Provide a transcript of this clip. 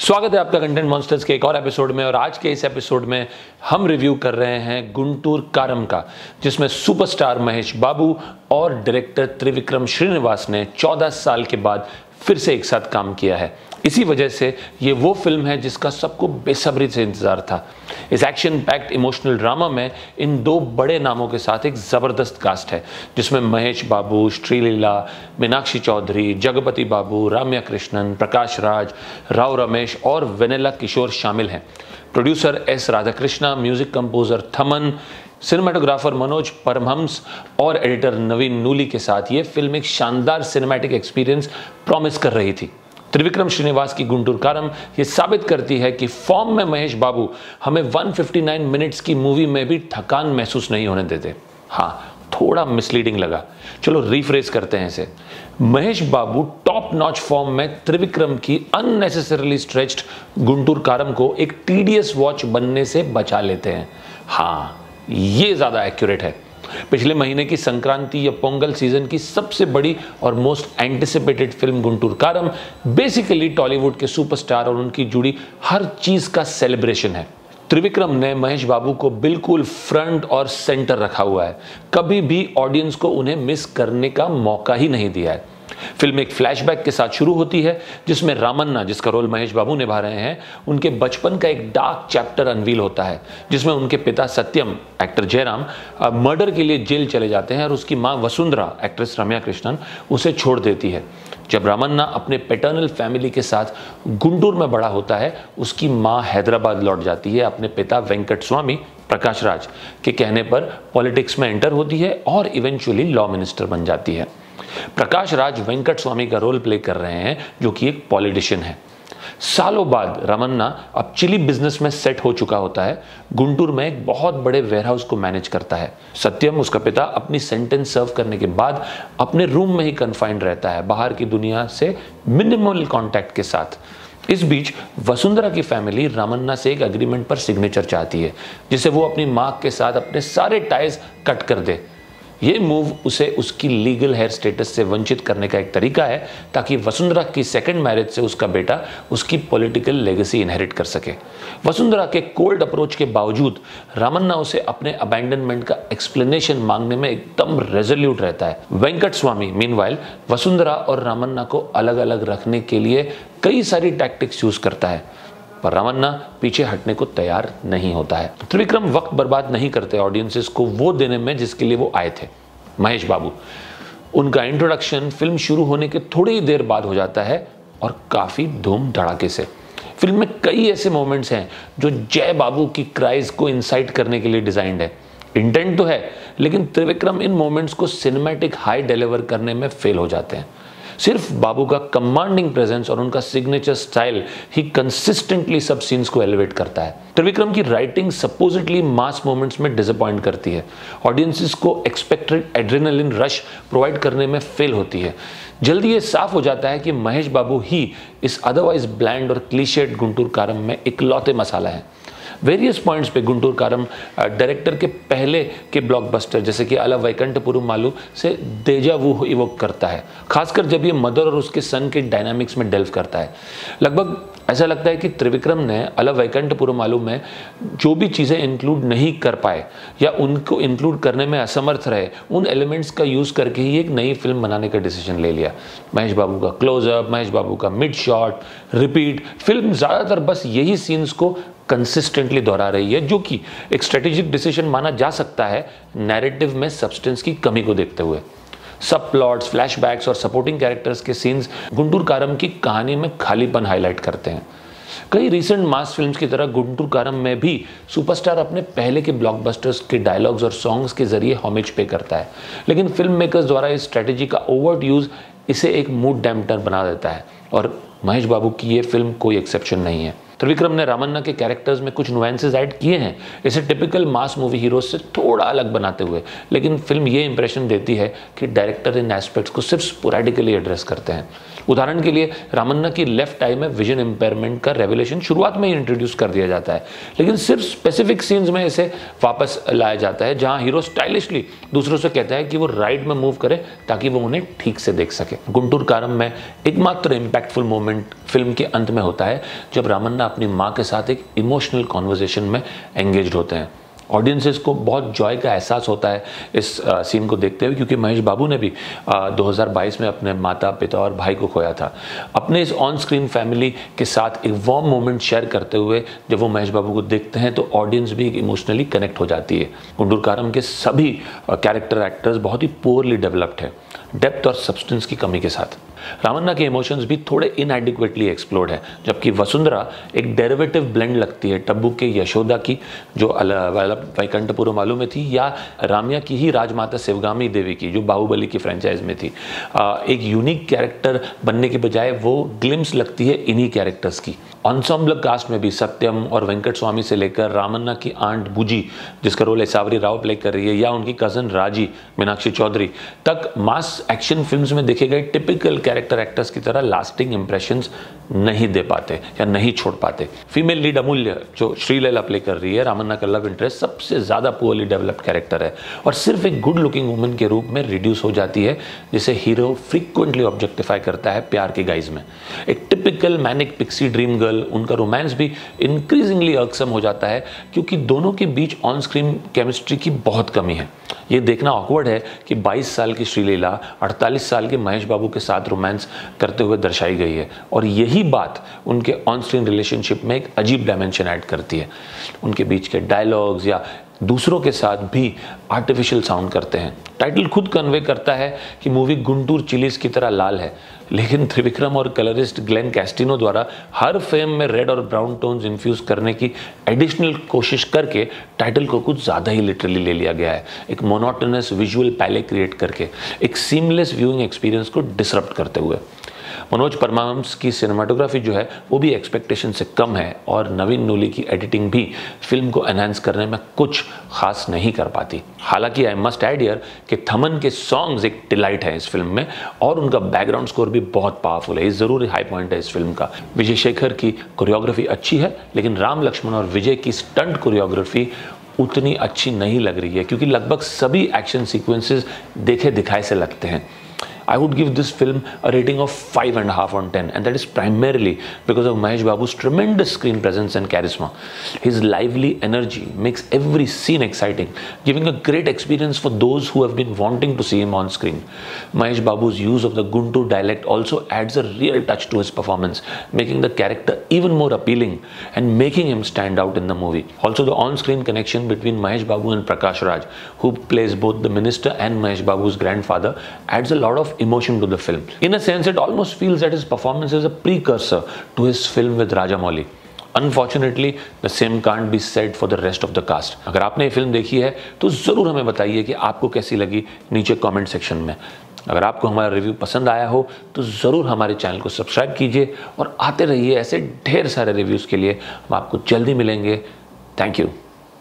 स्वागत है आपका कंटेंट मॉन्स्टर्स के एक और एपिसोड में। और आज के इस एपिसोड में हम रिव्यू कर रहे हैं गुंटूर कारम का, जिसमें सुपरस्टार महेश बाबू और डायरेक्टर त्रिविक्रम श्रीनिवास ने 14 साल के बाद फिर से एक साथ काम किया है। इसी वजह से ये वो फिल्म है जिसका सबको बेसब्री से इंतजार था। इस एक्शन पैक्ड इमोशनल ड्रामा में इन दो बड़े नामों के साथ एक ज़बरदस्त कास्ट है, जिसमें महेश बाबू, श्रीलीला, मीनाक्षी चौधरी, जगपति बाबू, राम्या कृष्णन, प्रकाश राज, राव रमेश और वेनेला किशोर शामिल हैं। Producer S Radhakrishna, music composer Thaman, cinematographer Manoj Paramahamsa और एडिटर नवीन नूली के साथ ये फिल्म एक शानदार सिनेमैटिक एक्सपीरियंस प्रॉमिस कर रही थी। त्रिविक्रम श्रीनिवास की गुंटूर कारम ये साबित करती है कि फॉर्म में महेश बाबू हमें 159 मिनट्स की मूवी में भी थकान महसूस नहीं होने देते। हाँ, थोड़ा मिसलीडिंग लगा, चलो रीफ्रेज करते हैं इसे। महेश बाबू टॉप नॉच फॉर्म में त्रिविक्रम की अननेसेसरीली स्ट्रेच्ड गुंटूर कारम को एक टीडियस वॉच बनने से बचा लेते हैं। हाँ, ये ज़्यादा एक्यूरेट है। पिछले महीने की संक्रांति या पोंगल सीजन की सबसे बड़ी और मोस्ट एंटिसिपेटेड फिल्म गुंटूर कारम बेसिकली टॉलीवुड के सुपरस्टार और उनकी जुड़ी हर चीज का सेलिब्रेशन है। त्रिविक्रम ने महेश बाबू को बिल्कुल फ्रंट और सेंटर रखा हुआ है, कभी भी ऑडियंस को उन्हें मिस करने का मौका ही नहीं दिया है। फिल्म एक फ्लैशबैक के साथ शुरू होती है, जिसमें रामन्ना, जिसका रोल महेश बाबू निभा रहे हैं, उनके बचपन का एक डार्क चैप्टर अनवील होता है, जिसमें उनके पिता सत्यम, एक्टर जयराम, मर्डर के लिए जेल चले जाते हैं और उसकी मां वसुंधरा, एक्ट्रेस रम्या कृष्णन, उसे छोड़ देती है। जब रामन्ना अपने पैटर्नल फैमिली के साथ गुंटूर में बड़ा होता है, उसकी मां हैदराबाद लौट जाती है। अपने पिता वेंकट स्वामी, प्रकाश राज के कहने पर पॉलिटिक्स में एंटर होती है और इवेंचुअली लॉ मिनिस्टर बन जाती है। प्रकाश राज वेंकट स्वामी का रोल प्ले कर रहे हैं, जो कि एक पॉलिटिशियन है। सालों बाद रामन्ना अब चिली बिजनेस में सेट हो चुका होता है, गुंटूर में एक बहुत बड़े वेयरहाउस को मैनेज करता है। सत्यम, उसका पिता, अपनी सेंटेंस सर्व करने के बाद अपने रूम में ही कन्फाइंड रहता है, बाहर की दुनिया से मिनिमल कॉन्टैक्ट के साथ। इस बीच वसुंधरा की फैमिली रामन्ना से एक एग्रीमेंट पर सिग्नेचर चाहती है, जिसे वो अपनी मां के साथ अपने सारे टाइज कट कर दे। ये मूव उसे उसकी लीगल हेयर स्टेटस से वंचित करने का एक तरीका है, ताकि वसुंधरा की सेकंड मैरिज से उसका बेटा उसकी पॉलिटिकल लेगेसी इनहेरिट कर सके। वसुंधरा के कोल्ड अप्रोच के बावजूद रामन्ना उसे अपने अबैंडनमेंट का एक्सप्लेनेशन मांगने में एकदम रेजोल्यूट रहता है। वेंकट स्वामी मीनवाइल वसुंधरा और रामन्ना को अलग अलग रखने के लिए कई सारी टैक्टिक्स यूज करता है, पर रामन्ना पीछे हटने को तैयार नहीं होता है। त्रिविक्रम वक्त बर्बाद नहीं करते ऑडियंसेस को वो देने में जिसके लिए वो आए थे। महेश बाबू, उनका इंट्रोडक्शन फिल्म शुरू होने के थोड़ी ही देर बाद हो जाता है और काफी धूम धड़ाके से। फिल्म में कई ऐसे मोमेंट्स हैं जो जय बाबू की क्राइज को इंसाइट करने के लिए डिजाइंड है। इंटेंट तो है, लेकिन त्रिविक्रम इन मोमेंट्स को सिनेमैटिक हाई डिलीवर करने में फेल हो जाते हैं। सिर्फ बाबू का कमांडिंग प्रेजेंस और उनका सिग्नेचर स्टाइल ही कंसिस्टेंटली सब सीन्स को एलिवेट करता है। त्रिविक्रम की राइटिंग सपोजिटली मास मोमेंट्स में डिसअपॉइंट करती है, ऑडियंसेस को एक्सपेक्टेड एड्रेनलिन रश प्रोवाइड करने में फेल होती है। जल्दी ये साफ हो जाता है कि महेश बाबू ही इस अदरवाइज ब्लैंड और क्लीशेड गुंटूर कारम में इकलौते मसाला है। वेरियस पॉइंट्स पे गुंटूर कारम डायरेक्टर के पहले के ब्लॉकबस्टर जैसे कि अला वैकुंठपुरम मालू से देजा वू इवोक करता है, खासकर जब ये मदर और उसके सन के डायनामिक्स में डेल्व करता है। लगभग ऐसा लगता है कि त्रिविक्रम ने अला वैकुंठपुरम मालू में जो भी चीज़ें इंक्लूड नहीं कर पाए या उनको इंक्लूड करने में असमर्थ रहे, उन एलिमेंट्स का यूज़ करके ही एक नई फिल्म बनाने का डिसीजन ले लिया। महेश बाबू का क्लोजअप, महेश बाबू का मिड शॉट, रिपीट, फिल्म ज़्यादातर बस यही सीन्स को कंसिस्टेंटली दोहरा रही है, जो कि एक स्ट्रेटेजिक डिसीजन माना जा सकता है नैरेटिव में सब्सटेंस की कमी को देखते हुए। सब प्लॉट्स, फ्लैशबैक्स और सपोर्टिंग कैरेक्टर्स के सीन्स गुंटूर कारम की कहानी में खालीपन हाईलाइट करते हैं। कई रीसेंट मास फिल्म्स की तरह गुंटूर कारम में भी सुपरस्टार अपने पहले के ब्लॉकबस्टर्स के डायलॉग्स और सॉन्ग्स के जरिए होमेज पे करता है, लेकिन फिल्म मेकर्स द्वारा इस स्ट्रेटेजी का ओवर्ट यूज इसे एक मूड डैम्पनर बना देता है, और महेश बाबू की ये फिल्म कोई एक्सेप्शन नहीं है। त्रिविक्रम ने रामन्ना के कैरेक्टर्स में कुछ नुएंसेस ऐड किए हैं, इसे टिपिकल मास मूवी हीरोज से थोड़ा अलग बनाते हुए, लेकिन फिल्म ये इंप्रेशन देती है कि डायरेक्टर इन एस्पेक्ट्स को सिर्फ स्पोरेडिकली एड्रेस करते हैं। उदाहरण के लिए रामन्ना की लेफ्ट आई में विजन इंपेयरमेंट का रेवलेशन शुरुआत में ही इंट्रोड्यूस कर दिया जाता है, लेकिन सिर्फ स्पेसिफिक सीन्स में इसे वापस लाया जाता है, जहां हीरो स्टाइलिशली दूसरों से कहता है कि वो राइट में मूव करे ताकि वो उन्हें ठीक से देख सके। गुंटूर कारम में एकमात्र इंपैक्टफुल मोमेंट फिल्म के अंत में होता है, जब रामन्ना अपनी माँ के साथ एक इमोशनल कॉन्वर्सेशन में एंगेज होते हैं। ऑडियंसेस को बहुत जॉय का एहसास होता है इस सीन को देखते हुए, क्योंकि महेश बाबू ने भी 2022 में अपने माता पिता और भाई को खोया था। अपने इस ऑन स्क्रीन फैमिली के साथ एक वार्म मोमेंट शेयर करते हुए जब वो महेश बाबू को देखते हैं तो ऑडियंस भी इमोशनली कनेक्ट हो जाती है। गुंटूर कारम के सभी कैरेक्टर एक्टर्स बहुत ही पुअरली डेवलप्ड है, डेप्थ और सब्सटेंस की कमी के साथ। रामन्ना के इमोशंस भी थोड़े इनएडिक्वेटली एक्सप्लोर्ड है, जबकि वसुंधरा एक डेरिवेटिव ब्लेंड लगती है टब्बू के यशोदा की, जो वैकुंठपुरम मालू में थी, या रामिया की ही राजमाता शिवगामी देवी की, जो बाहुबली की फ्रेंचाइज में थी। एक यूनिक कैरेक्टर बनने के बजाय वो ग्लिम्स लगती है इन्हीं कैरेक्टर्स की। एंसेम्बल कास्ट में भी सत्यम और वेंकट स्वामी से लेकर रामन्ना की आंट बुजी, जिसका रोल ऐसावरी राव प्ले कर रही है, या उनकी कजन राजी मीनाक्षी चौधरी तक मास एक्शन फिल्म्स में देखे गए टिपिकल कैरेक्टर एक्टर्स की तरह लास्टिंग इंप्रेशंस नहीं दे पाते या नहीं छोड़ पाते। फीमेल लीड अमूल्य, जो श्रीलीला प्ले कर रही है, रामन्ना का लव इंटरेस्ट, सबसे ज्यादा पुअरली डेवलप्ड कैरेक्टर है और सिर्फ एक गुड लुकिंग वुमन के रूप में रिड्यूस हो जाती है, जिसे हीरो फ्रीक्वेंटली ऑब्जेक्टिफाई करता है प्यार के गाइज में। एक typical manic pixie dream girl, उनका रोमांस भी इंक्रीजिंगली अर्कसम हो जाता है, क्योंकि दोनों के बीच ऑन स्क्रीन केमिस्ट्री की बहुत कमी है। ये देखना ऑकवर्ड है कि 22 साल की श्रीलीला 48 साल के महेश बाबू के साथ रोमांस करते हुए दर्शाई गई है, और यही बात उनके ऑन स्क्रीन रिलेशनशिप में एक अजीब डायमेंशन ऐड करती है। उनके बीच के डायलॉग्स या दूसरों के साथ भी आर्टिफिशियल साउंड करते हैं। टाइटल खुद कन्वे करता है कि मूवी गुंटूर चिलीज की तरह लाल है, लेकिन त्रिविक्रम और कलरिस्ट ग्लेन कैस्टिनो द्वारा हर फ्रेम में रेड और ब्राउन टोन्स इन्फ्यूज करने की एडिशनल कोशिश करके टाइटल को कुछ ज़्यादा ही लिटरली ले लिया गया है, एक मोनोटोनस विजुअल पैले क्रिएट करके, एक सीमलेस व्यूइंग एक्सपीरियंस को डिसरप्ट करते हुए। मनोज परमाहंस की सिनेमाटोग्राफी जो है वो भी एक्सपेक्टेशन से कम है, और नवीन नूली की एडिटिंग भी फिल्म को एनहांस करने में कुछ खास नहीं कर पाती। हालांकि आई मस्ट ऐड हियर कि थमन के सॉन्ग्स एक डिलाइट है इस फिल्म में, और उनका बैकग्राउंड स्कोर भी बहुत पावरफुल है। ये जरूर हाई पॉइंट है इस फिल्म का। विजय शेखर की कोरियोग्राफी अच्छी है, लेकिन राम लक्ष्मण और विजय की स्टंट कोरियोग्राफी उतनी अच्छी नहीं लग रही है, क्योंकि लगभग सभी एक्शन सीक्वेंसेस देखे दिखाए से लगते हैं। I would give this film a rating of 5.5 on 10, and that is primarily because of Mahesh Babu's tremendous screen presence and charisma. His lively energy makes every scene exciting, giving a great experience for those who have been wanting to see him on screen. Mahesh Babu's use of the Guntur dialect also adds a real touch to his performance, making the character even more appealing and making him stand out in the movie. Also, the on-screen connection between Mahesh Babu and Prakash Raj, who plays both the minister and Mahesh Babu's grandfather, adds a lot of emotion to the film. In a sense, it almost feels that his performance is a precursor to his film with Rajamouli. Unfortunately, the same can't be said for the rest of the cast. अगर आपने ये film देखी है तो ज़रूर हमें बताइए कि आपको कैसी लगी नीचे कमेंट सेक्शन में। अगर आपको हमारा रिव्यू पसंद आया हो तो ज़रूर हमारे चैनल को सब्सक्राइब कीजिए और आते रहिए ऐसे ढेर सारे रिव्यूज़ के लिए। हम आपको जल्दी मिलेंगे। Thank you.